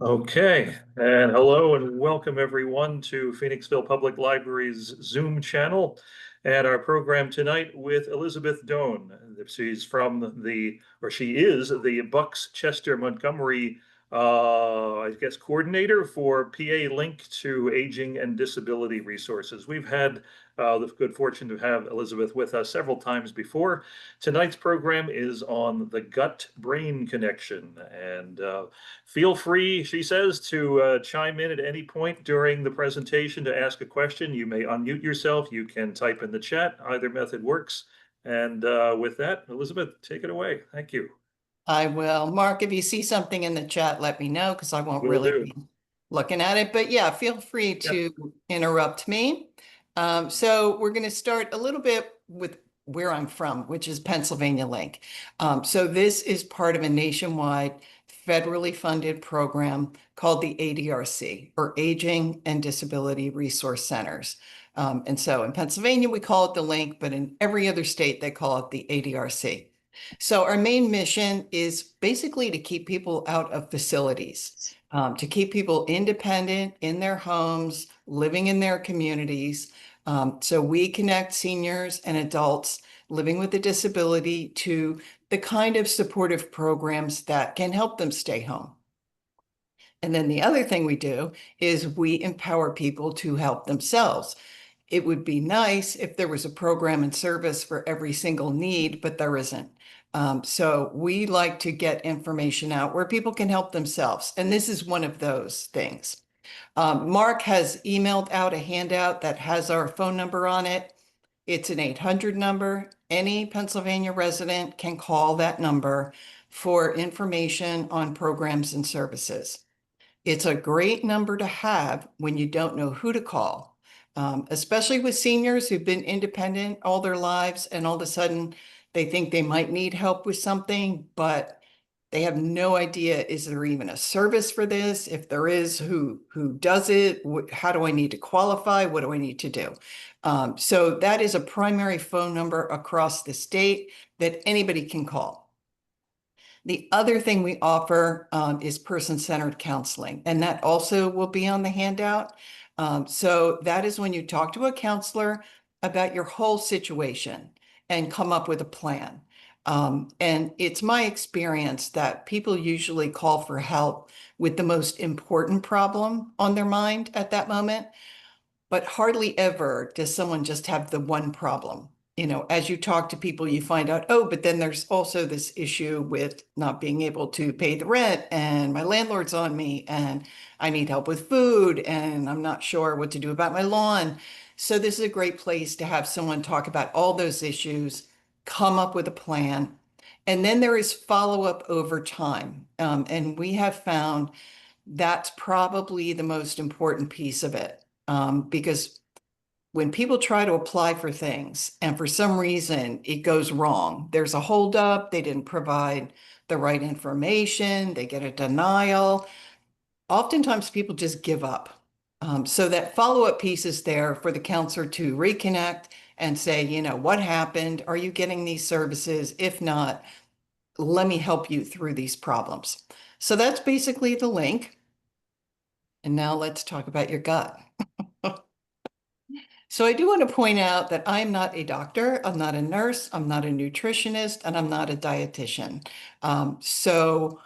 Okay, and hello and welcome everyone to Phoenixville Public Library's Zoom channel and our program tonight with Elizabeth Doan. She's from she is the Bucks-Chester-Montgomery, I guess, coordinator for PA Link to Aging and Disability Resources. We've had the good fortune to have Elizabeth with us several times before. Tonight's program is on the gut-brain connection, and feel free, she says, to chime in at any point during the presentation to ask a question. You may unmute yourself. You can type in the chat. Either method works. And with that, Elizabeth, take it away. Thank you. I will. Mark, if you see something in the chat, let me know because I won't Will really do. be looking at it. But yeah, feel free Yep. to interrupt me. So we're going to start a little bit with where I'm from, which is Pennsylvania Link. So this is part of a nationwide federally funded program called the ADRC, or Aging and Disability Resource Centers. And so in Pennsylvania, we call it the Link, but in every other state, they call it the ADRC. So our main mission is basically to keep people out of facilities, to keep people independent in their homes, living in their communities. So we connect seniors and adults living with a disability to the kind of supportive programs that can help them stay home. And then the other thing we do is we empower people to help themselves. It would be nice if there was a program and service for every single need, but there isn't. So we like to get information out where people can help themselves. And this is one of those things. Mark has emailed out a handout that has our phone number on it. It's an 800 number. Any Pennsylvania resident can call that number for information on programs and services. It's a great number to have when you don't know who to call, especially with seniors who've been independent all their lives and all of a sudden they think they might need help with something, but they have no idea, is there even a service for this? If there is, who does it? How do I need to qualify? What do I need to do? So that is a primary phone number across the state that anybody can call. The other thing we offer is person-centered counseling, and that also will be on the handout. So that is when you talk to a counselor about your whole situation and come up with a plan. And it's my experience that people usually call for help with the most important problem on their mind at that moment, but hardly ever does someone just have the one problem. You know, as you talk to people, you find out, oh, but then there's also this issue with not being able to pay the rent and my landlord's on me and I need help with food and I'm not sure what to do about my lawn. So this is a great place to have someone talk about all those issues, come up with a plan. And then there is follow-up over time. And we have found that's probably the most important piece of it. Because when people try to apply for things and for some reason it goes wrong, there's a holdup, they didn't provide the right information, they get a denial. Oftentimes people just give up. So that follow-up piece is there for the counselor to reconnect and say, you know, what happened? Are you getting these services? If not, let me help you through these problems. So that's basically the link. And now let's talk about your gut. So I do want to point out that I'm not a doctor, I'm not a nurse, I'm not a nutritionist, and I'm not a dietitian. So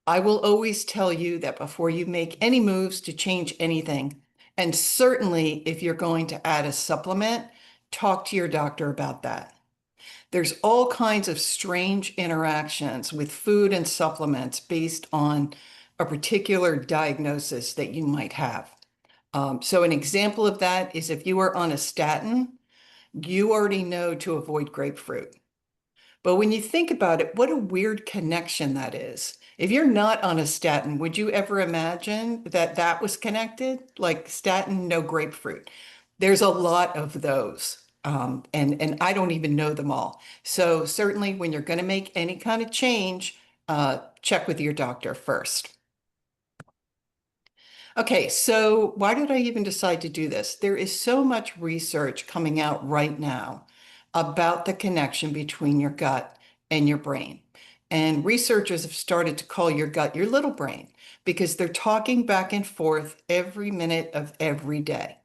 I will always tell you that before you make any moves to change anything, and certainly if you're going to add a supplement, talk to your doctor about that. There's all kinds of strange interactions with food and supplements based on a particular diagnosis that you might have. So an example of that is if you are on a statin, you already know to avoid grapefruit. But when you think about it, what a weird connection that is. If you're not on a statin, would you ever imagine that that was connected? Like statin, no grapefruit. There's a lot of those. And I don't even know them all. So certainly when you're going to make any kind of change, check with your doctor first. Okay, so why did I even decide to do this? There is so much research coming out right now about the connection between your gut and your brain. And researchers have started to call your gut your little brain because they're talking back and forth every minute of every day.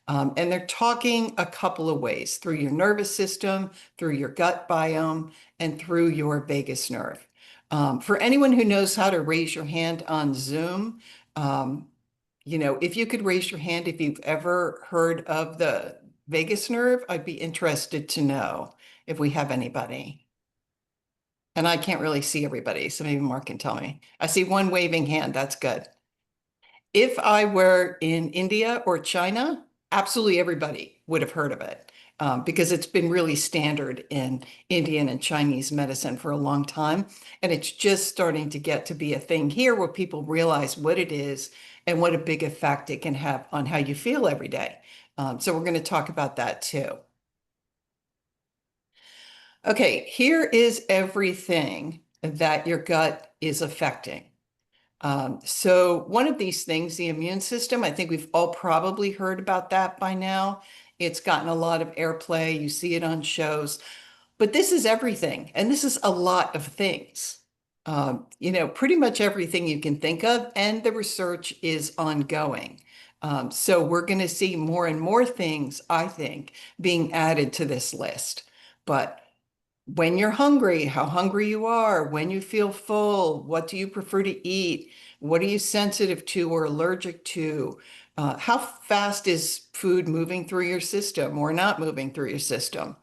And they're talking a couple of ways through your nervous system, through your gut biome, and through your vagus nerve. For anyone who knows how to raise your hand on Zoom, um, if you could raise your hand if you've ever heard of the vagus nerve, I'd be interested to know if we have anybody. And I can't really see everybody, so maybe Mark can tell me. I see one waving hand. That's good. If I were in India or China, absolutely everybody would have heard of it because it's been really standard in Indian and Chinese medicine for a long time. And it's just starting to get to be a thing here where people realize what it is and what a big effect it can have on how you feel every day. So we're going to talk about that too. Okay, here is everything that your gut is affecting. So one of these things, the immune system, I think we've all probably heard about that by now. It's gotten a lot of airplay. You see it on shows, but this is everything. And this is a lot of things. Pretty much everything you can think of, and the research is ongoing. So we're going to see more and more things, I think, being added to this list. But when you're hungry, how hungry you are, when you feel full, what do you prefer to eat? What are you sensitive to or allergic to? How fast is food moving through your system or not moving through your system?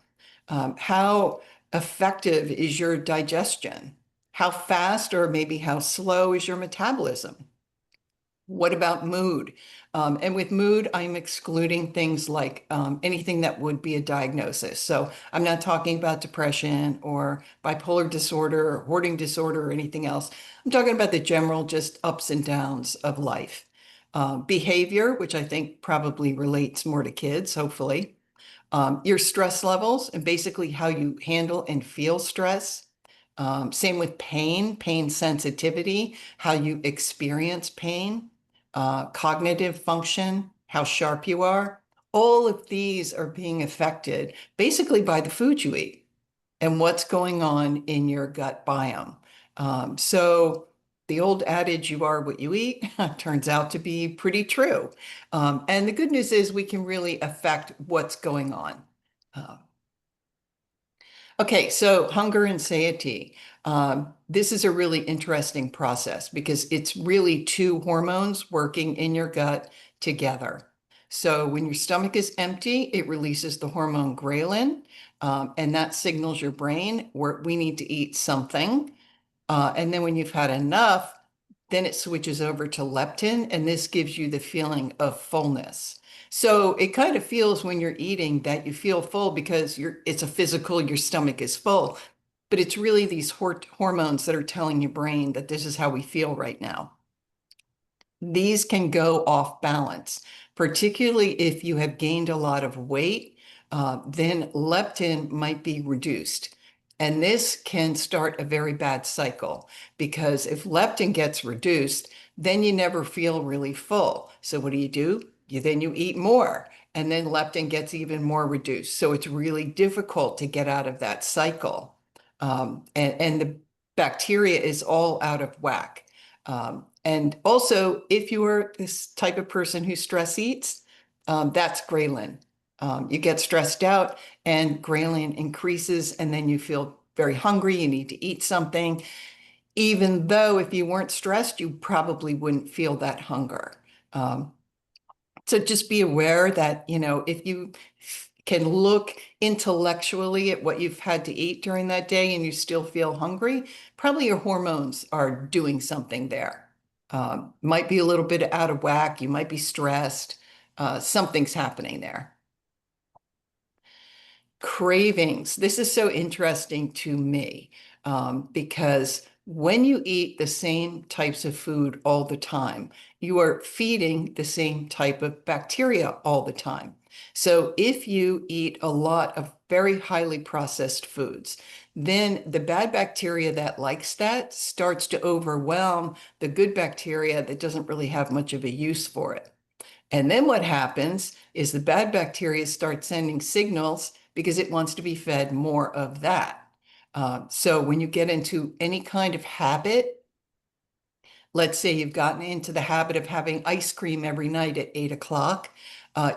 How effective is your digestion? How fast or maybe how slow is your metabolism? What about mood? And with mood, I'm excluding things like anything that would be a diagnosis. So I'm not talking about depression or bipolar disorder or hoarding disorder or anything else. I'm talking about the general just ups and downs of life. Behavior, which I think probably relates more to kids, hopefully. Your stress levels and basically how you handle and feel stress. Same with pain sensitivity, how you experience pain, cognitive function, how sharp you are. All of these are being affected basically by the food you eat and what's going on in your gut biome. So the old adage, you are what you eat, turns out to be pretty true. And the good news is we can really affect what's going on. Uh, Okay, so hunger and satiety. This is a really interesting process because it's really two hormones working in your gut together. So when your stomach is empty, it releases the hormone ghrelin, and that signals your brain where we need to eat something. And then when you've had enough, then it switches over to leptin, and this gives you the feeling of fullness. So it kind of feels when you're eating that you feel full because it's a physical, your stomach is full, but it's really these hormones that are telling your brain that this is how we feel right now. These can go off balance, particularly if you have gained a lot of weight, then leptin might be reduced. And this can start a very bad cycle because if leptin gets reduced, then you never feel really full. So what do? Then you eat more, and then leptin gets even more reduced. So it's really difficult to get out of that cycle. And the bacteria is all out of whack. And also, if you are this type of person who stress eats, that's ghrelin. You get stressed out and ghrelin increases, and then you feel very hungry. You need to eat something, even though if you weren't stressed, you probably wouldn't feel that hunger. So just be aware that, if you can look intellectually at what you've had to eat during that day and you still feel hungry, probably your hormones are doing something there. Might be a little bit out of whack. You might be stressed. Something's happening there. Cravings. This is so interesting to me because when you eat the same types of food all the time, you are feeding the same type of bacteria all the time. So if you eat a lot of very highly processed foods, then the bad bacteria that likes that starts to overwhelm the good bacteria that doesn't really have much of a use for it. And then what happens is the bad bacteria start sending signals because it wants to be fed more of that. So when you get into any kind of habit, let's say you've gotten into the habit of having ice cream every night at 8 o'clock,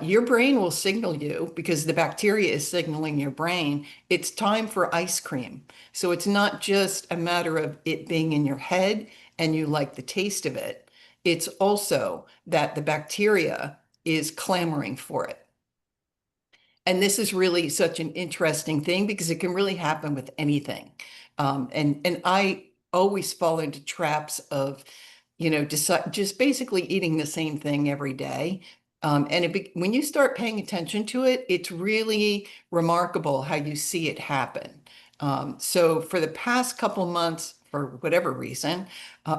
your brain will signal you because the bacteria is signaling your brain, it's time for ice cream. So it's not just a matter of it being in your head and you like the taste of it. It's also that the bacteria is clamoring for it. And this is really such an interesting thing because it can really happen with anything. And I always fall into traps of, just basically eating the same thing every day. When you start paying attention to it, it's really remarkable how you see it happen. So for the past couple months, for whatever reason,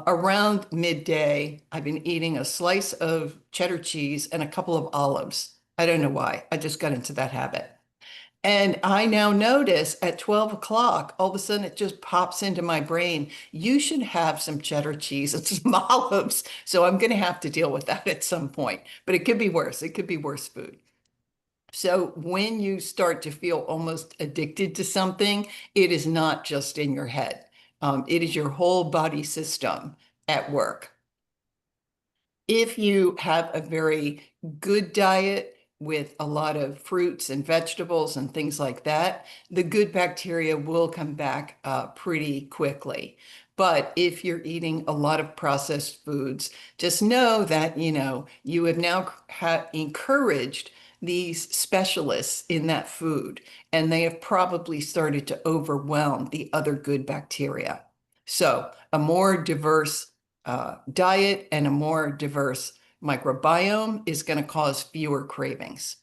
around midday, I've been eating a slice of cheddar cheese and a couple of olives. I don't know why. I just got into that habit. And I now notice at 12 o'clock, all of a sudden it just pops into my brain. You should have some cheddar cheese and some olives. So I'm going to have to deal with that at some point. But it could be worse. It could be worse food. So when you start to feel almost addicted to something, it is not just in your head. It is your whole body system at work. If you have a very good diet with a lot of fruits and vegetables and things like that, the good bacteria will come back pretty quickly. But if you're eating a lot of processed foods, just know that, you have now encouraged these specialists in that food, and they have probably started to overwhelm the other good bacteria. So a more diverse diet and a more diverse microbiome is going to cause fewer cravings.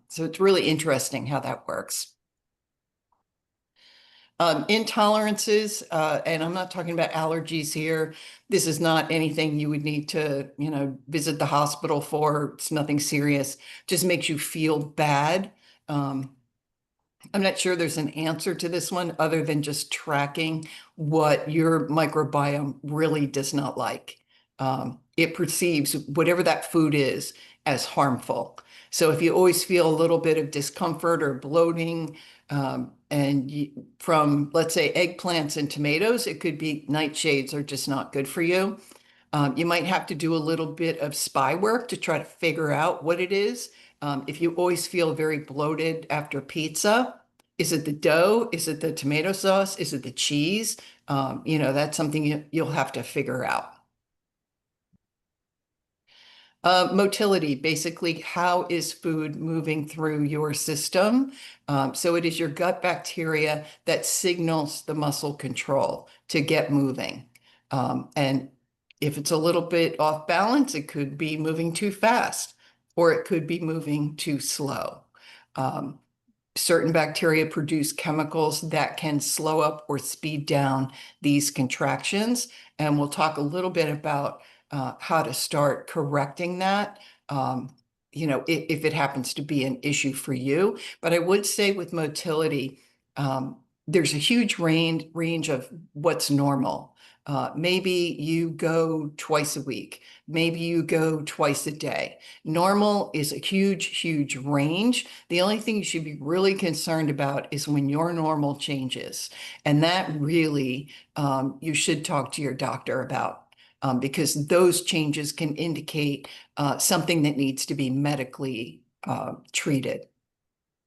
So it's really interesting how that works. Intolerances, and I'm not talking about allergies here. This is not anything you would need to, visit the hospital for. It's nothing serious. Just makes you feel bad. I'm not sure there's an answer to this one other than just tracking what your microbiome really does not like. It perceives whatever that food is as harmful. So if you always feel a little bit of discomfort or bloating, from, let's say, eggplants and tomatoes, it could be nightshades are just not good for you. You might have to do a little bit of spy work to try to figure out what it is. If you always feel very bloated after pizza, is it the dough? Is it the tomato sauce? Is it the cheese? That's something you'll have to figure out. Motility, basically, how is food moving through your system? So it is your gut bacteria that signals the muscle control to get moving. And if it's a little bit off balance, it could be moving too fast, or it could be moving too slow. Certain bacteria produce chemicals that can slow up or speed down these contractions. And we'll talk a little bit about how to start correcting that, if it happens to be an issue for you. But I would say with motility, there's a huge range of what's normal. Maybe you go twice a week. Maybe you go twice a day. Normal is a huge, huge range. The only thing you should be really concerned about is when your normal changes. And that really, you should talk to your doctor about. Because those changes can indicate something that needs to be medically treated.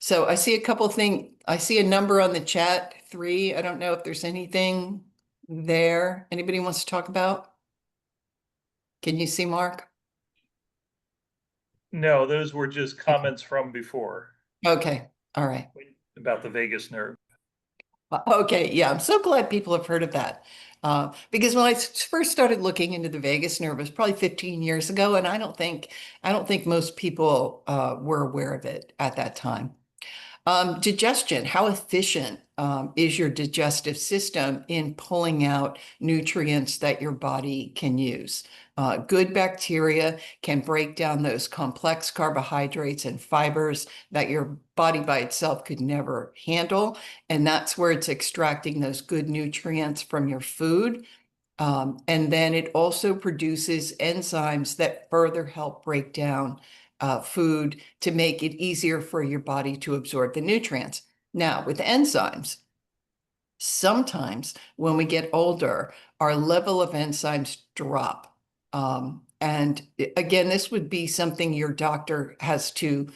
So I see a couple things. I see a number on the chat, 3. I don't know if there's anything there. Anybody wants to talk about? Can you see, Mark? No, those were just comments from before Okay. All right. about the vagus nerve. Okay, yeah, I'm so glad people have heard of that. Because when I first started looking into the vagus nerve, it was probably 15 years ago, and I don't think most people were aware of it at that time. Digestion, how efficient is your digestive system in pulling out nutrients that your body can use? Good bacteria can break down those complex carbohydrates and fibers that your body by itself could never handle. And that's where it's extracting those good nutrients from your food. And then it also produces enzymes that further help break down food to make it easier for your body to absorb the nutrients. Now, with enzymes, Sometimes when we get older, our level of enzymes drop. And again, this would be something your doctor has to,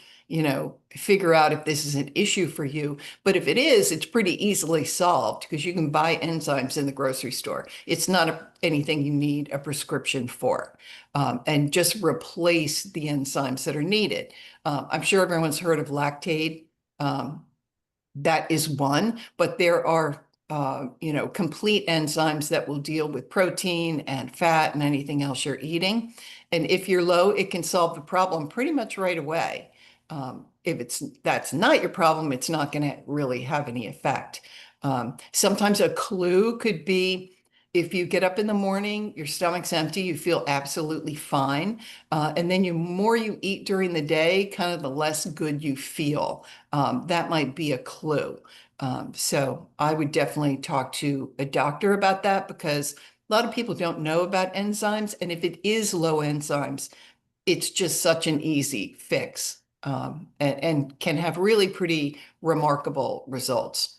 figure out if this is an issue for you. But if it is, it's pretty easily solved because you can buy enzymes in the grocery store. It's not anything you need a prescription for. And just replace the enzymes that are needed. I'm sure everyone's heard of lactate. Um, that is one, but there are complete enzymes that will deal with protein and fat and anything else you're eating. And if you're low, it can solve the problem pretty much right away. If that's not your problem, it's not going to really have any effect. Sometimes a clue could be if you get up in the morning, your stomach's empty, you feel absolutely fine. And then the more you eat during the day, kind of the less good you feel. That might be a clue. So I would definitely talk to a doctor about that because a lot of people don't know about enzymes. And if it is low enzymes, it's just such an easy fix, and can have really pretty remarkable results.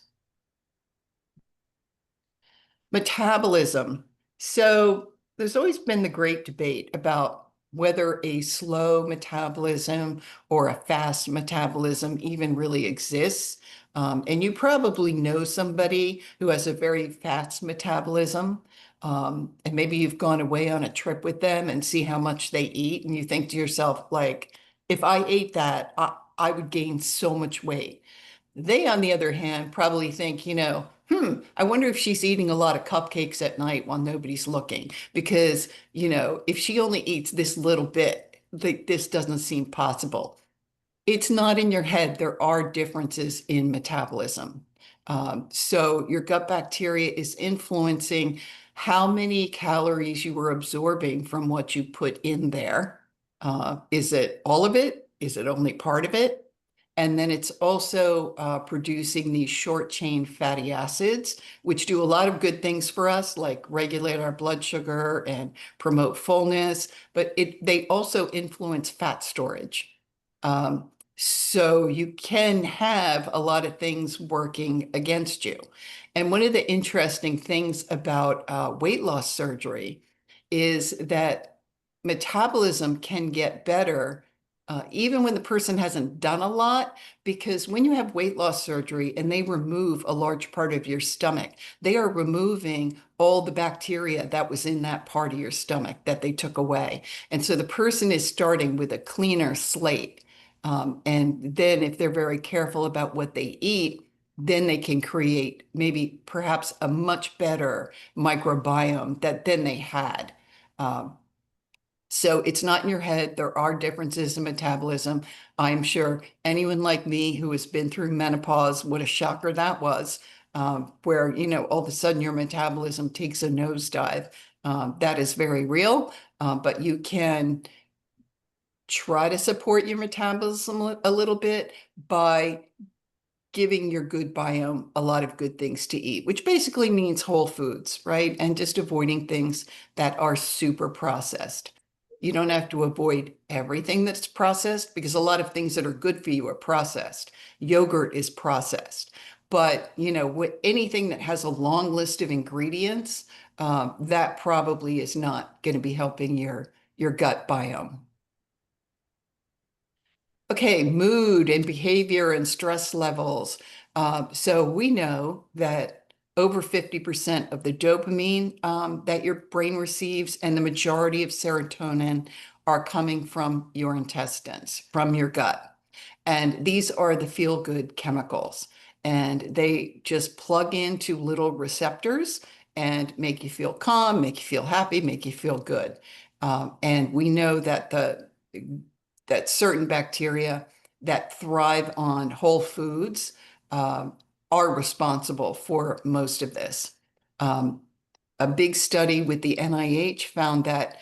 Metabolism. So there's always been the great debate about whether a slow metabolism or a fast metabolism even really exists. And you probably know somebody who has a very fast metabolism. And maybe you've gone away on a trip with them and see how much they eat. And you think to yourself, like, if I ate that, I would gain so much weight. They, on the other hand, probably think, I wonder if she's eating a lot of cupcakes at night while nobody's looking. Because, if she only eats this little bit, this doesn't seem possible. It's not in your head. There are differences in metabolism. So your gut bacteria is influencing how many calories you are absorbing from what you put in there. Is it all of it? Is it only part of it? And then it's also producing these short chain fatty acids, which do a lot of good things for us, like regulate our blood sugar and promote fullness, but they also influence fat storage. Um, so you can have a lot of things working against you. And one of the interesting things about weight loss surgery is that metabolism can get better even when the person hasn't done a lot, because when you have weight loss surgery and they remove a large part of your stomach, they are removing all the bacteria that was in that part of your stomach that they took away. And so the person is starting with a cleaner slate. And then if they're very careful about what they eat, then they can create maybe perhaps a much better microbiome that than they had. Um, so it's not in your head. There are differences in metabolism. I'm sure anyone like me who has been through menopause, what a shocker that was, where, all of a sudden your metabolism takes a nosedive. That is very real, but you can try to support your metabolism a little bit by giving your good biome a lot of good things to eat, which basically means whole foods, right? And just avoiding things that are super processed. You don't have to avoid everything that's processed because a lot of things that are good for you are processed. Yogurt is processed. But, anything that has a long list of ingredients, that probably is not going to be helping your gut biome. Okay, mood and behavior and stress levels. So we know that over 50% of the dopamine that your brain receives and the majority of serotonin are coming from your intestines, from your gut. And these are the feel-good chemicals. And they just plug into little receptors and make you feel calm, make you feel happy, make you feel good. And we know that that certain bacteria that thrive on whole foods are responsible for most of this. Um, a big study with the NIH found that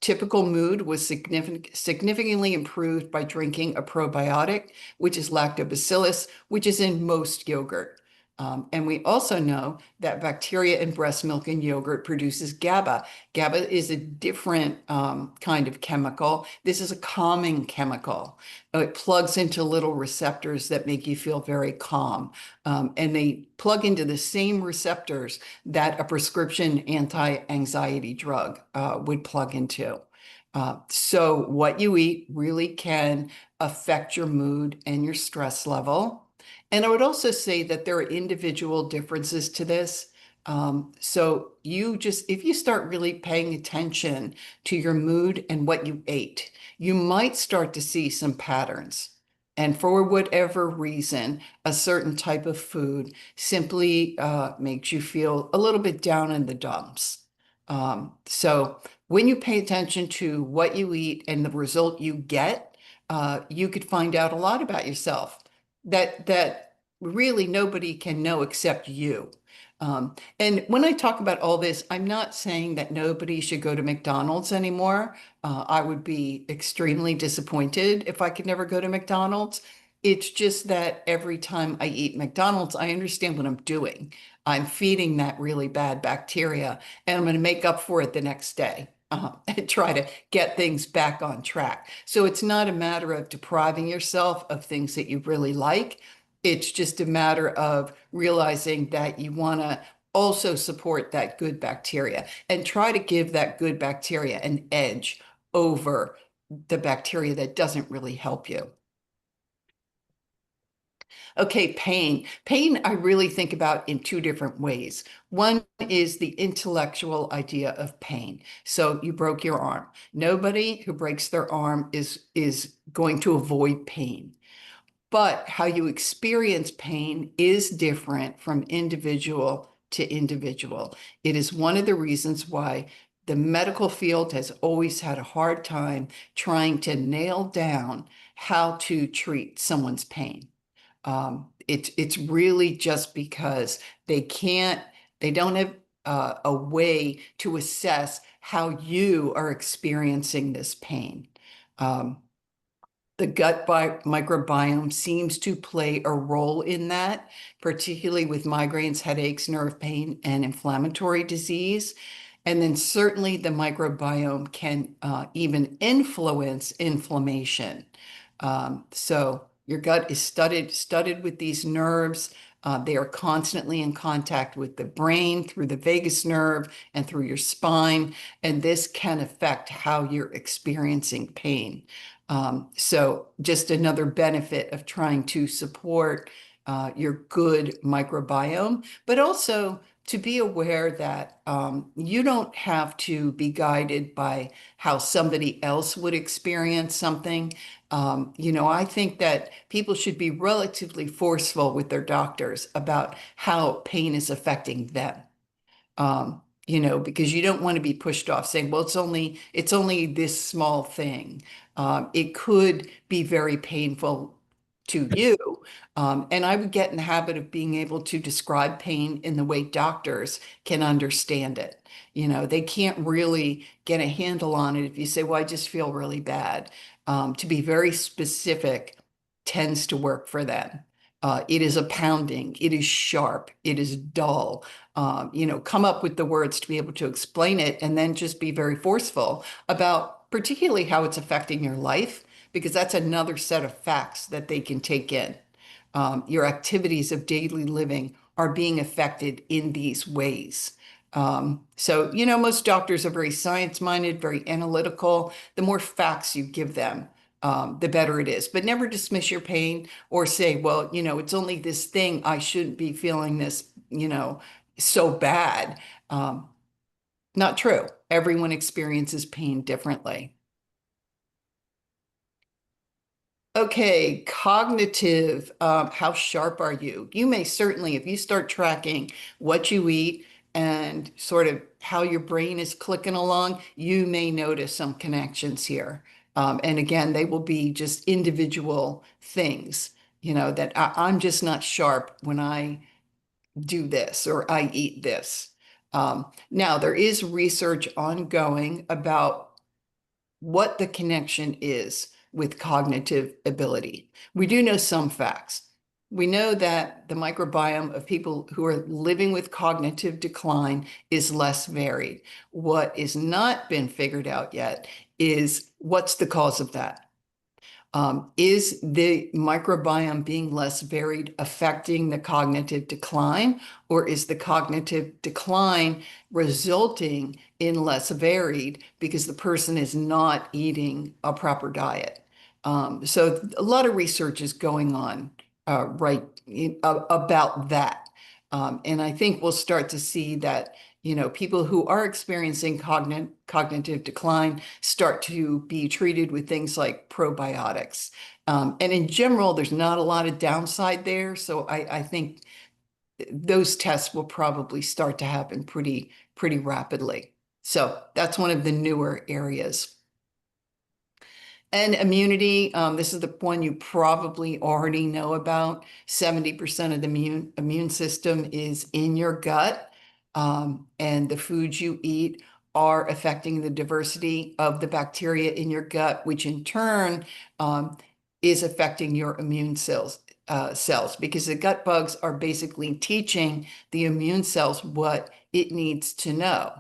typical mood was significantly improved by drinking a probiotic, which is lactobacillus, which is in most yogurt. And we also know that bacteria in breast milk and yogurt produces GABA. GABA is a different kind of chemical. This is a calming chemical. It plugs into little receptors that make you feel very calm. And they plug into the same receptors that a prescription anti-anxiety drug would plug into. So what you eat really can affect your mood and your stress level. And I would also say that there are individual differences to this. So if you start really paying attention to your mood and what you ate, you might start to see some patterns. And for whatever reason, a certain type of food simply makes you feel a little bit down in the dumps. So when you pay attention to what you eat and the result you get, you could find out a lot about yourself that really nobody can know except you. And when I talk about all this, I'm not saying that nobody should go to McDonald's anymore. I would be extremely disappointed if I could never go to McDonald's. It's just that every time I eat McDonald's, I understand what I'm doing. I'm feeding that really bad bacteria, and I'm going to make up for it the next day. And try to get things back on track. So it's not a matter of depriving yourself of things that you really like. It's just a matter of realizing that you want to also support that good bacteria and try to give that good bacteria an edge over the bacteria that doesn't really help you. Okay, pain. Pain, I really think about in two different ways. One is the intellectual idea of pain. So you broke your arm. Nobody who breaks their arm is going to avoid pain. But how you experience pain is different from individual to individual. It is one of the reasons why the medical field has always had a hard time trying to nail down how to treat someone's pain. It's really just because they don't have a way to assess how you are experiencing this pain. Um, the microbiome seems to play a role in that, particularly with migraines, headaches, nerve pain, and inflammatory disease. And then certainly the microbiome can even influence inflammation. So your gut is studded with these nerves. They are constantly in contact with the brain through the vagus nerve and through your spine, and this can affect how you're experiencing pain. So just another benefit of trying to support your good microbiome, but also to be aware that you don't have to be guided by how somebody else would experience something. I think that people should be relatively forceful with their doctors about how pain is affecting them. Because you don't want to be pushed off saying, well, it's only this small thing. It could be very painful to you. And I would get in the habit of being able to describe pain in the way doctors can understand it. They can't really get a handle on it if you say, well, I just feel really bad. To be very specific tends to work for them. It is a pounding, it is sharp, it is dull. Come up with the words to be able to explain it and then just be very forceful about particularly how it's affecting your life, because that's another set of facts that they can take in. Your activities of daily living are being affected in these ways. So, most doctors are very science-minded, very analytical. The more facts you give them, the better it is. But never dismiss your pain or say, well, it's only this thing. I shouldn't be feeling this, so bad. Not true. Everyone experiences pain differently. Okay, cognitive. How sharp are you? You may certainly, if you start tracking what you eat and sort of how your brain is clicking along, you may notice some connections here. And again, they will be just individual things, that I'm just not sharp when I do this or I eat this. Now, there is research ongoing about what the connection is with cognitive ability. We do know some facts. We know that the microbiome of people who are living with cognitive decline is less varied. What is not been figured out yet is what's the cause of that? Is the microbiome being less varied affecting the cognitive decline, or is the cognitive decline resulting in less varied because the person is not eating a proper diet? So a lot of research is going on about that. And I think we'll start to see that, people who are experiencing cognitive decline start to be treated with things like probiotics. And in general, there's not a lot of downside there. So I think those tests will probably start to happen pretty rapidly. So that's one of the newer areas. And immunity, this is the one you probably already know about. 70% of the immune system is in your gut, and the foods you eat are affecting the diversity of the bacteria in your gut, which in turn is affecting your immune cells, because the gut bugs are basically teaching the immune cells what it needs to know.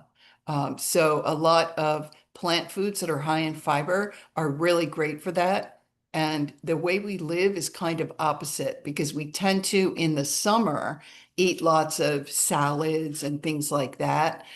So a lot of plant foods that are high in fiber are really great for that. And the way we live is kind of opposite because we tend to, in the summer, eat lots of salads and things like that.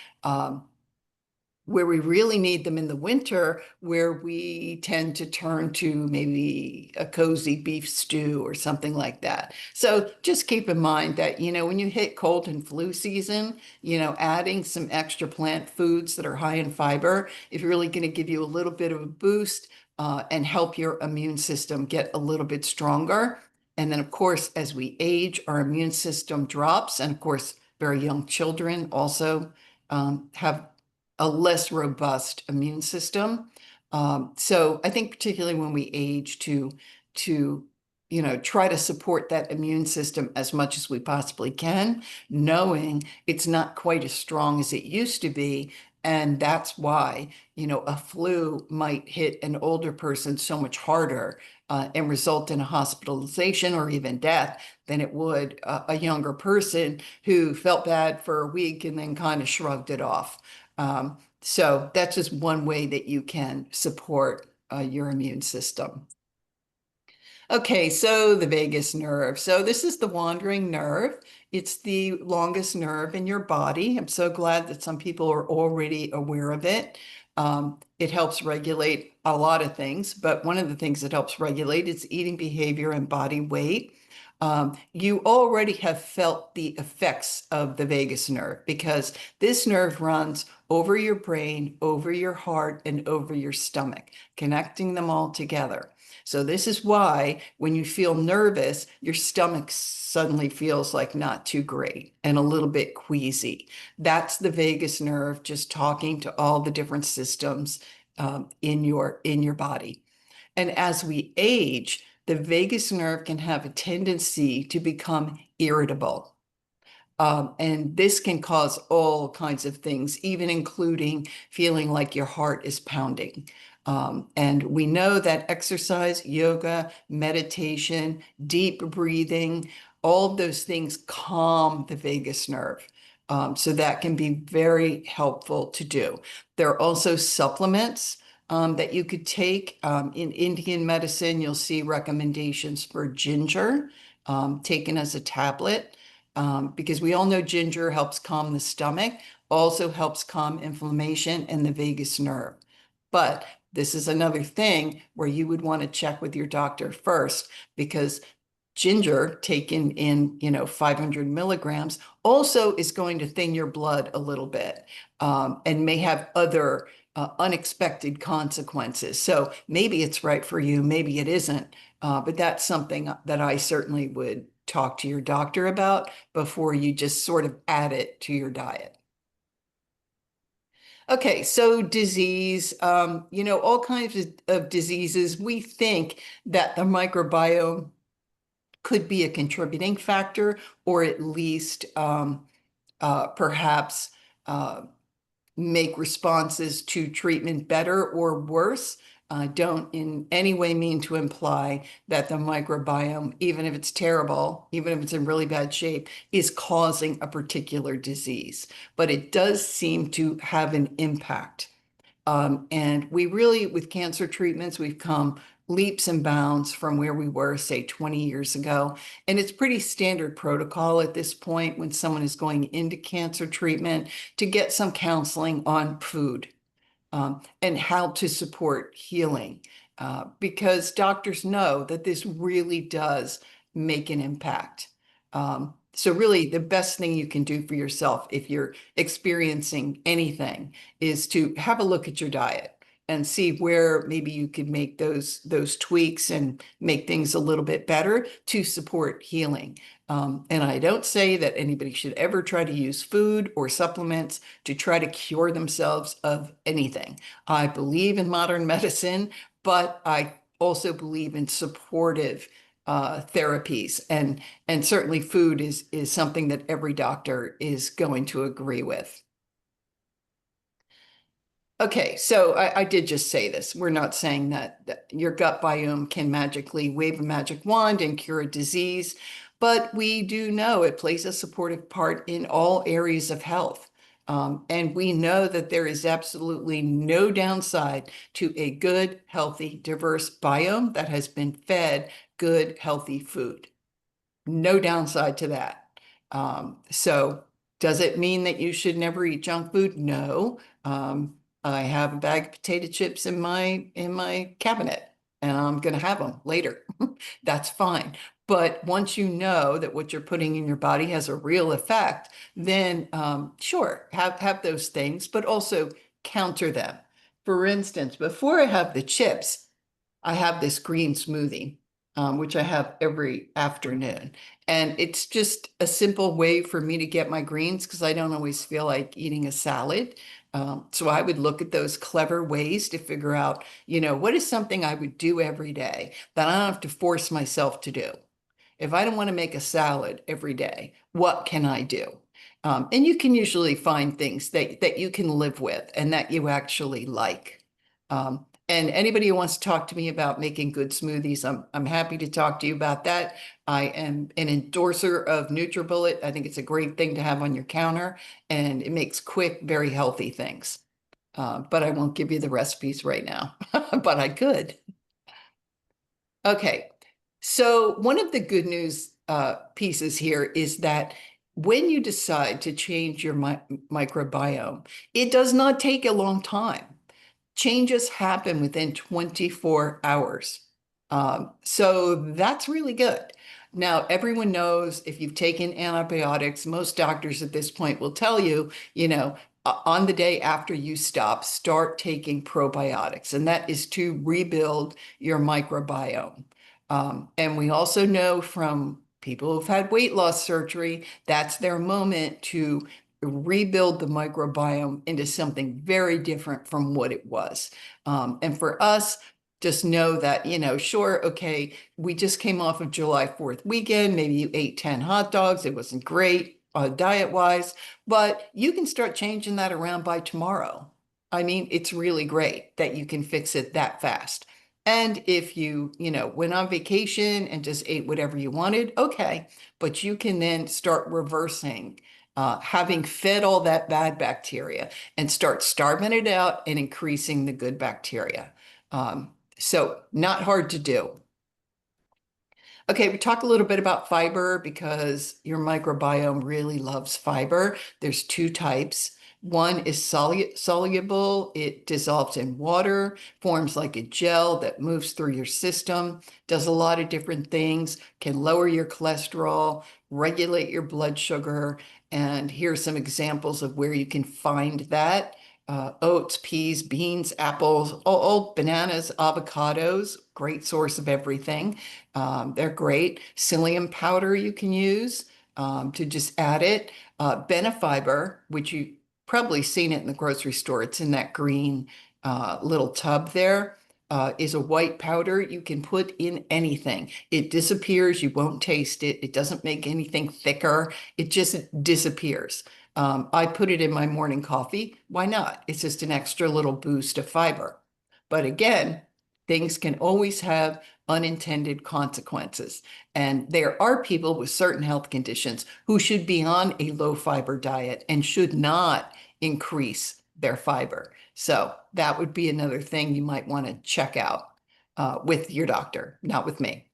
Where we really need them in the winter, where we tend to turn to maybe a cozy beef stew or something like that. So just keep in mind that, when you hit cold and flu season, adding some extra plant foods that are high in fiber is really going to give you a little bit of a boost and help your immune system get a little bit stronger. And then, of course, as we age, our immune system drops. And of course, very young children also have a less robust immune system. So I think particularly when we age to try to support that immune system as much as we possibly can, knowing it's not quite as strong as it used to be. And that's why, a flu might hit an older person so much harder and result in a hospitalization or even death than it would a younger person who felt bad for a week and then kind of shrugged it off. So that's just one way that you can support your immune system. Okay, so the vagus nerve. So this is the wandering nerve. It's the longest nerve in your body. I'm so glad that some people are already aware of it. It helps regulate a lot of things, but one of the things it helps regulate is eating behavior and body weight. You already have felt the effects of the vagus nerve because this nerve runs over your brain, over your heart, and over your stomach, connecting them all together. So this is why when you feel nervous, your stomach suddenly feels like not too great and a little bit queasy. That's the vagus nerve just talking to all the different systems in your body. And as we age, the vagus nerve can have a tendency to become irritable. And this can cause all kinds of things, even including feeling like your heart is pounding. And we know that exercise, yoga, meditation, deep breathing, all of those things calm the vagus nerve. So that can be very helpful to do. There are also supplements that you could take. In Indian medicine, you'll see recommendations for ginger taken as a tablet because we all know ginger helps calm the stomach, also helps calm inflammation in the vagus nerve. But this is another thing where you would want to check with your doctor first because ginger taken in 500 milligrams also is going to thin your blood a little bit and may have other unexpected consequences. So maybe it's right for you, maybe it isn't, but that's something that I certainly would talk to your doctor about before you just sort of add it to your diet. Okay, so disease, all kinds of diseases, we think that the microbiome could be a contributing factor, or at least perhaps make responses to treatment better or worse. I don't in any way mean to imply that the microbiome, even if it's terrible, even if it's in really bad shape, is causing a particular disease. But it does seem to have an impact. And we really, with cancer treatments, we've come leaps and bounds from where we were, say, 20 years ago. And it's pretty standard protocol at this point when someone is going into cancer treatment to get some counseling on food, and how to support healing, because doctors know that this really does make an impact. So really, the best thing you can do for yourself if you're experiencing anything is to have a look at your diet and see where maybe you could make those tweaks and make things a little bit better to support healing. And I don't say that anybody should ever try to use food or supplements to try to cure themselves of anything. I believe in modern medicine, but I also believe in supportive therapies, and certainly food is something that every doctor is going to agree with. Okay, so I did just say this. We're not saying that your gut biome can magically wave a magic wand and cure a disease, but we do know it plays a supportive part in all areas of health. And we know that there is absolutely no downside to a good, healthy, diverse biome that has been fed good, healthy food. No downside to that. So does it mean that you should never eat junk food? No. I have a bag of potato chips in my cabinet, and I'm going to have them later. That's fine. But once you know that what you're putting in your body has a real effect, then sure, have those things, but also counter them. For instance, before I have the chips, I have this green smoothie, which I have every afternoon. And it's just a simple way for me to get my greens because I don't always feel like eating a salad. So I would look at those clever ways to figure out, what is something I would do every day that I don't have to force myself to do. If I don't want to make a salad every day, what can I do? And you can usually find things that you can live with and that you actually like. And anybody who wants to talk to me about making good smoothies, I'm happy to talk to you about that. I am an endorser of NutriBullet. I think it's a great thing to have on your counter, and it makes quick, very healthy things. But I won't give you the recipes right now, but I could. Okay, so one of the good news pieces here is that when you decide to change your microbiome, it does not take a long time. Changes happen within 24 hours. So that's really good. Now, everyone knows if you've taken antibiotics, most doctors at this point will tell you, on the day after you start taking probiotics, and that is to rebuild your microbiome. And we also know from people who've had weight loss surgery, that's their moment to rebuild the microbiome into something very different from what it was. And for us, just know that, sure, okay, we just came off of July 4th weekend. Maybe you ate 10 hot dogs. It wasn't great diet-wise, but you can start changing that around by tomorrow. I mean, it's really great that you can fix it that fast. And if you, went on vacation and just ate whatever you wanted, okay, but you can then start reversing, having fed all that bad bacteria and start starving it out and increasing the good bacteria. So not hard to do. Okay, we talk a little bit about fiber because your microbiome really loves fiber. There's two types. One is soluble. It dissolves in water, forms like a gel that moves through your system, does a lot of different things, can lower your cholesterol, regulate your blood sugar. And here's some examples of where you can find that. Oats, peas, beans, apples, all bananas, avocados, great source of everything. They're great. Psyllium powder you can use to just add it. Benefiber, which you probably seen it in the grocery store. It's in that green little tub there. Is a white powder you can put in anything. It disappears. You won't taste it. It doesn't make anything thicker. It just disappears. I put it in my morning coffee. Why not? It's just an extra little boost of fiber. But again, things can always have unintended consequences. And there are people with certain health conditions who should be on a low fiber diet and should not increase their fiber. So that would be another thing you might want to check out with your doctor, not with me.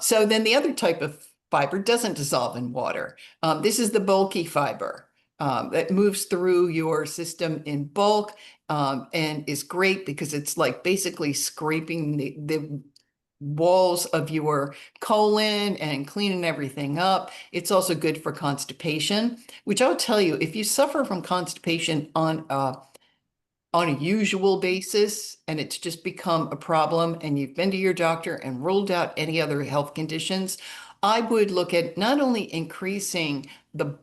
So then the other type of fiber doesn't dissolve in water. This is the bulky fiber that moves through your system in bulk and is great because it's like basically scraping the walls of your colon and cleaning everything up. It's also good for constipation, which I'll tell you, if you suffer from constipation on a usual basis and it's just become a problem and you've been to your doctor and ruled out any other health conditions, I would look at not only increasing the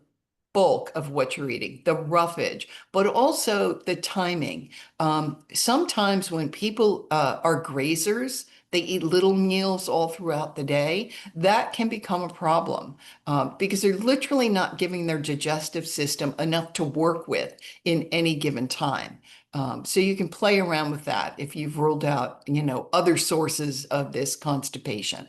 bulk of what you're eating, the roughage, but also the timing. Sometimes when people are grazers, they eat little meals all throughout the day. That can become a problem because they're literally not giving their digestive system enough to work with in any given time. So you can play around with that if you've ruled out, other sources of this constipation.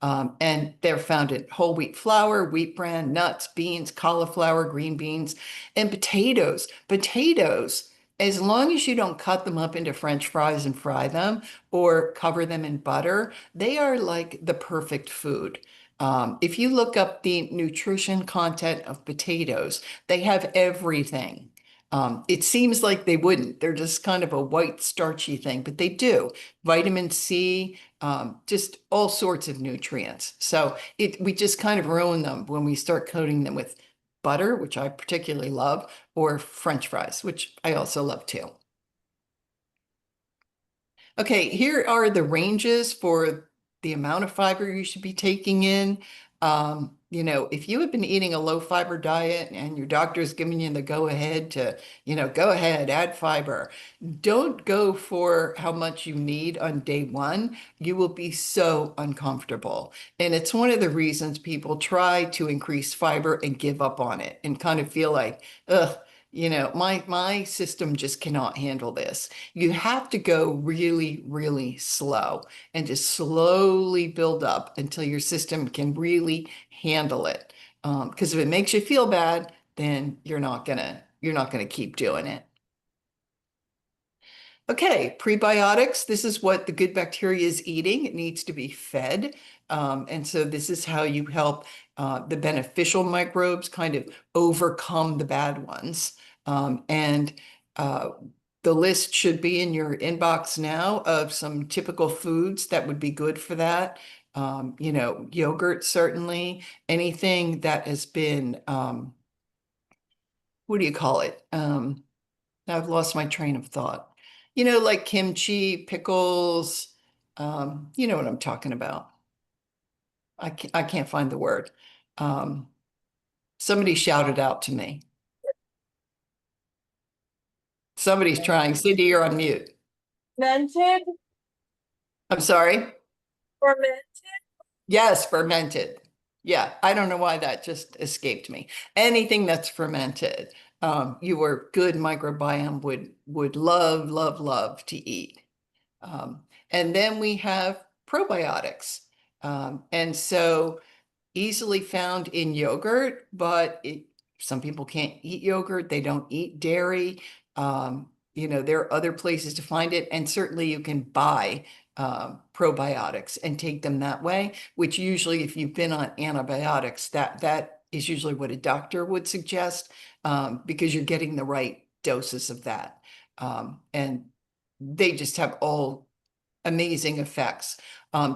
And they're found in whole wheat flour, wheat bran, nuts, beans, cauliflower, green beans, and potatoes. Potatoes, as long as you don't cut them up into French fries and fry them or cover them in butter, they are like the perfect food. If you look up the nutrition content of potatoes, they have everything. It seems like they wouldn't. They're just kind of a white starchy thing, but they do. Vitamin C, just all sorts of nutrients. So we just kind of ruin them when we start coating them with butter, which I particularly love, or French fries, which I also love too. Okay, here are the ranges for the amount of fiber you should be taking in. If you have been eating a low fiber diet and your doctor is giving you the go ahead to, go ahead, add fiber, don't go for how much you need on day one. You will be so uncomfortable. And it's one of the reasons people try to increase fiber and give up on it and kind of feel like, ugh, my system just cannot handle this. You have to go really, really slow and just slowly build up until your system can really handle it. Because if it makes you feel bad, then you're not gonna keep doing it. Okay, prebiotics. This is what the good bacteria is eating. It needs to be fed. And so this is how you help the beneficial microbes kind of overcome the bad ones. And the list should be in your inbox now of some typical foods that would be good for that. Yogurt, certainly, anything that has been, what do you call it? I've lost my train of thought. Like kimchi, pickles, you know what I'm talking about. I can't find the word. Um, Somebody shouted out to me. Somebody's trying. Cindy, you're on mute. Fermented, I'm sorry. ferment. Yes, fermented. Yeah, I don't know why that just escaped me. Anything that's fermented, your good microbiome would love, love, love to eat. And then we have probiotics. And so easily found in yogurt, but some people can't eat yogurt. They don't eat dairy. There are other places to find it, and certainly you can buy probiotics and take them that way, which usually, if you've been on antibiotics, that is usually what a doctor would suggest because you're getting the right doses of that. And they just have all amazing effects.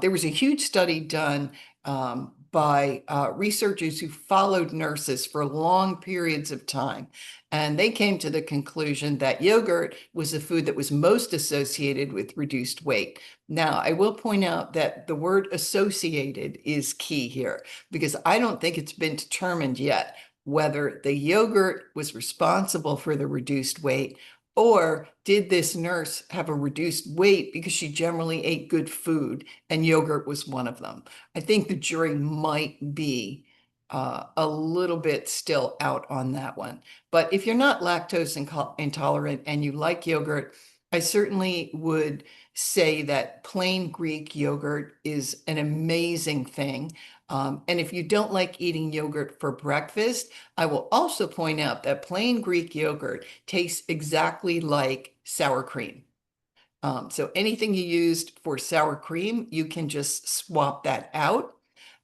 There was a huge study done by researchers who followed nurses for long periods of time. And they came to the conclusion that yogurt was the food that was most associated with reduced weight. Now, I will point out that the word associated is key here because I don't think it's been determined yet whether the yogurt was responsible for the reduced weight or did this nurse have a reduced weight because she generally ate good food and yogurt was one of them? I think the jury might be a little bit still out on that one. But if you're not lactose intolerant and you like yogurt, I certainly would say that plain Greek yogurt is an amazing thing. And if you don't like eating yogurt for breakfast, I will also point out that plain Greek yogurt tastes exactly like sour cream. So anything you used for sour cream, you can just swap that out.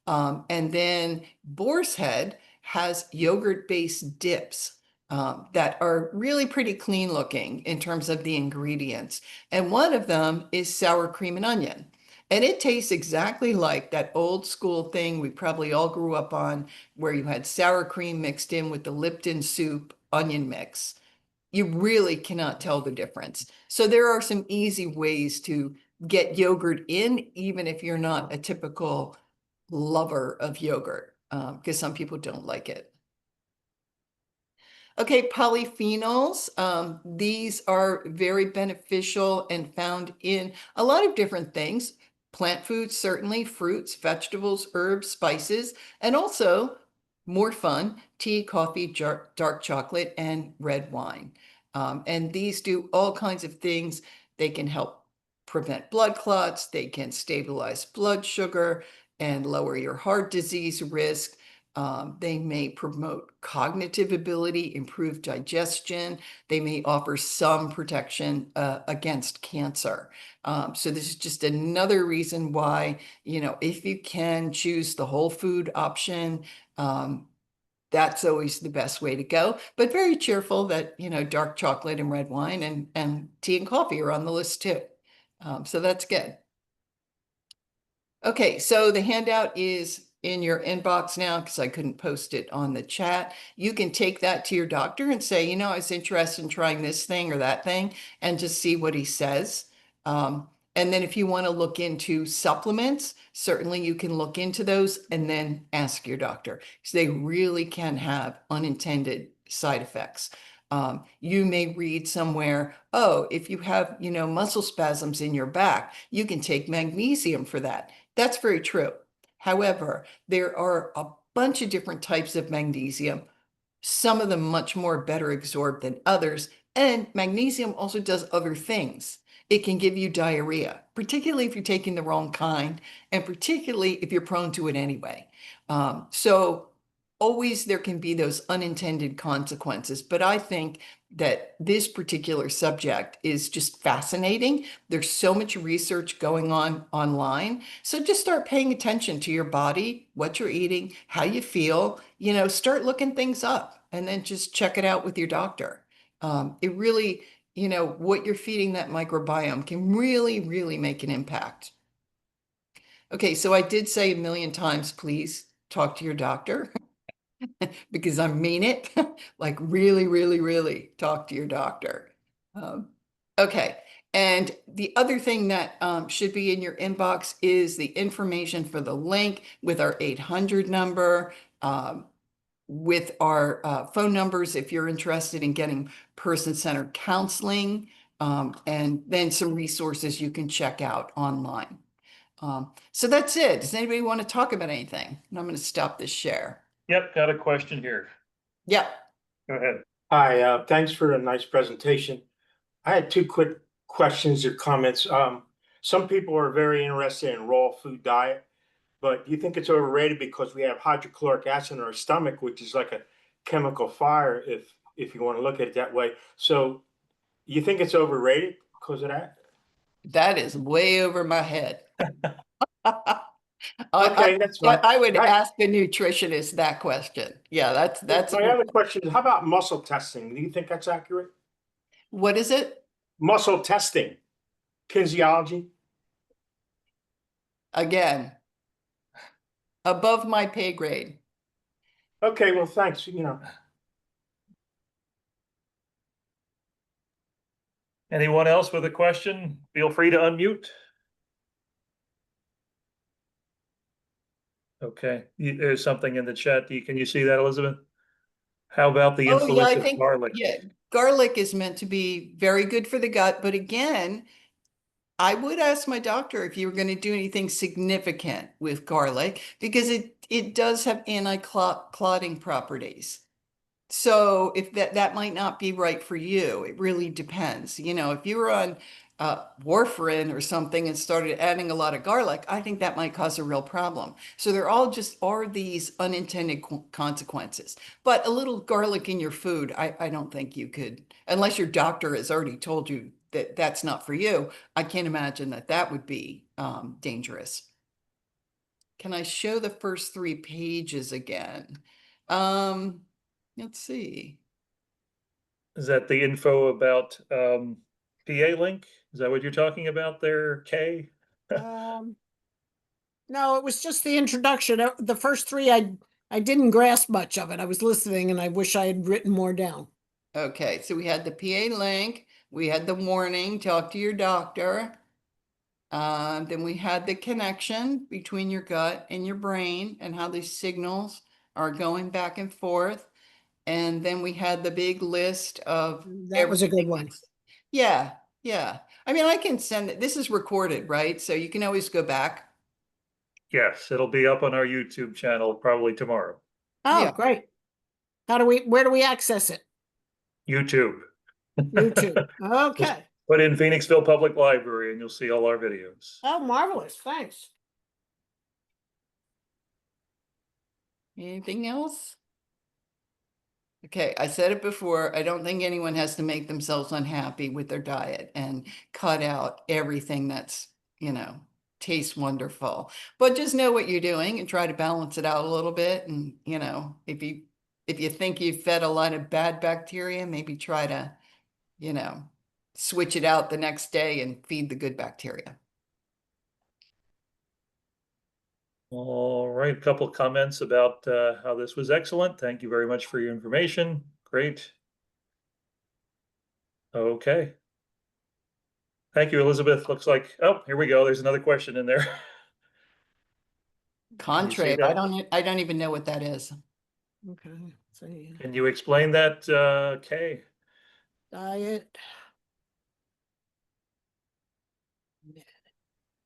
And then Boar's Head has yogurt-based dips that are really pretty clean looking in terms of the ingredients. And one of them is sour cream and onion. And it tastes exactly like that old school thing we probably all grew up on, where you had sour cream mixed in with the Lipton soup onion mix. You really cannot tell the difference. So there are some easy ways to get yogurt in, even if you're not a typical lover of yogurt, because some people don't like it. Okay, polyphenols. These are very beneficial and found in a lot of different things. Plant foods, certainly, fruits, vegetables, herbs, spices, and also more fun, tea, coffee, dark chocolate, and red wine. And these do all kinds of things. They can help prevent blood clots. They can stabilize blood sugar and lower your heart disease risk. They may promote cognitive ability, improve digestion. They may offer some protection against cancer. So this is just another reason why, if you can choose the whole food option, that's always the best way to go. But very cheerful that, dark chocolate and red wine and tea and coffee are on the list too. So that's good. Okay, so the handout is in your inbox now because I couldn't post it on the chat. You can take that to your doctor and say, I was interested in trying this thing or that thing, and just see what he says. And then if you want to look into supplements, certainly you can look into those and then ask your doctor because they really can have unintended side effects. You may read somewhere, oh, if you have, muscle spasms in your back, you can take magnesium for that. That's very true. However, there are a bunch of different types of magnesium, some of them much more better absorbed than others. And magnesium also does other things. It can give you diarrhea, particularly if you're taking the wrong kind, and particularly if you're prone to it anyway. So always there can be those unintended consequences. But I think that this particular subject is just fascinating. There's so much research going on online. So just start paying attention to your body, what you're eating, how you feel, start looking things up and then just check it out with your doctor. It really, what you're feeding that microbiome can really, really make an impact. Okay, so I did say a million times, please talk to your doctor. Because I mean it, like really, really, really talk to your doctor. Okay. And the other thing that should be in your inbox is the information for the link with our 800 number, with our phone numbers if you're interested in getting person-centered counseling, and then some resources you can check out online. So that's it. Does anybody want to talk about anything? And I'm going to stop this share. Yep, got a question here. Yeah. Go ahead. Hi, thanks for a nice presentation. I had two quick questions or comments. Some people are very interested in raw food diet, but do you think it's overrated because we have hydrochloric acid in our stomach, which is like a chemical fire, if you want to look at it that way. So you think it's overrated because of that? That is way over my head. Okay, that's fine. I would ask a nutritionist that question. Yeah, that's my other question is, how about muscle testing? Do you think that's accurate? What is it? Muscle testing, kinesiology. Again, above my pay grade. Okay, well, thanks. Anyone else with a question? Feel free to unmute. Okay, there's something in the chat. Can you see that, Elizabeth? How about the influence of garlic? Yeah, garlic is meant to be very good for the gut, but again, I would ask my doctor if you were going to do anything significant with garlic because it does have anti-clotting properties. So if that might not be right for you, it really depends. You know, if you were on warfarin or something and started adding a lot of garlic, I think that might cause a real problem. So there all just are these unintended consequences. But a little garlic in your food, I don't think you could, unless your doctor has already told you that that's not for you. I can't imagine that that would be dangerous. Can I show the first 3 pages again? Let's see. Is that the info about PA link? Is that what you're talking about there, Kay? Um, no, it was just the introduction. The first three, I didn't grasp much of it. I was listening and I wish I had written more down. Okay, so we had the PA link, we had the warning, talk to your doctor. Then we had the connection between your gut and your brain and how these signals are going back and forth. And then we had the big list of That was a good everything one. that's- Yeah, yeah. I mean, I can send it. This is recorded, right? So you can always go back. Yes, it'll be up on our YouTube channel probably tomorrow. Oh, Yeah. great. Where do we access it? YouTube. YouTube. Okay. Put in Phoenixville Public Library and you'll see all our videos. Oh, marvelous. Thanks. Anything else? Okay, I said it before, I don't think anyone has to make themselves unhappy with their diet and cut out everything that's, you know, tastes wonderful. But just know what you're doing and try to balance it out a little bit. And, you know, if you think you've fed a lot of bad bacteria, maybe try to, you know, switch it out the next day and feed the good bacteria. All right, a couple of comments about how this was excellent. Thank you very much for your information. Great. Okay. Thank you, Elizabeth. Looks like, oh, here we go. There's another question in there. Contrave, that? I don't even know what that is. Okay. Let's see. Can you explain that, Kay? Diet.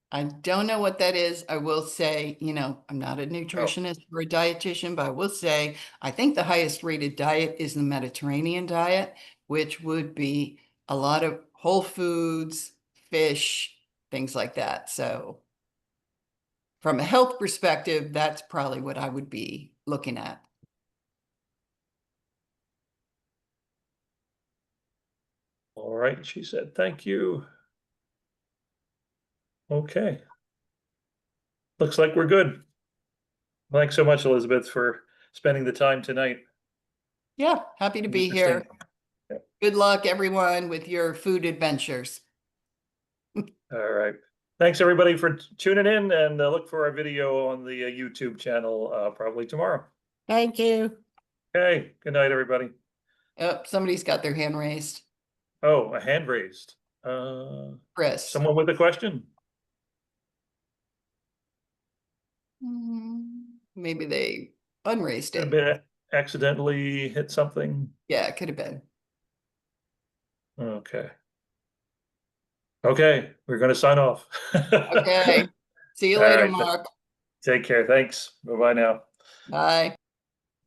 I don't know what that is. I will say, you know, I'm not a nutritionist or a dietitian, but I will say, I think the highest rated diet is the Mediterranean diet, which would be a lot of whole foods, fish, things like that. So from a health perspective, that's probably what I would be looking at. All right, she said, thank you. Okay. Looks like we're good. Thanks so much, Elizabeth, for spending the time tonight. Yeah, happy to be here. Interesting. Yeah. Good luck, everyone, with your food adventures. All right. Thanks, everybody, for tuning in, and look for our video on the YouTube channel probably tomorrow. Thank you. Okay, good night, everybody. Oh, somebody's got their hand raised. Oh, a hand raised. Chris. Someone with a question? Maybe they unraised Could have it. been accidentally hit something. Yeah, it could have been. Okay. Okay, we're going to sign off. Okay. See you All later, right. Mark. Take care. Thanks. Bye-bye now. Bye.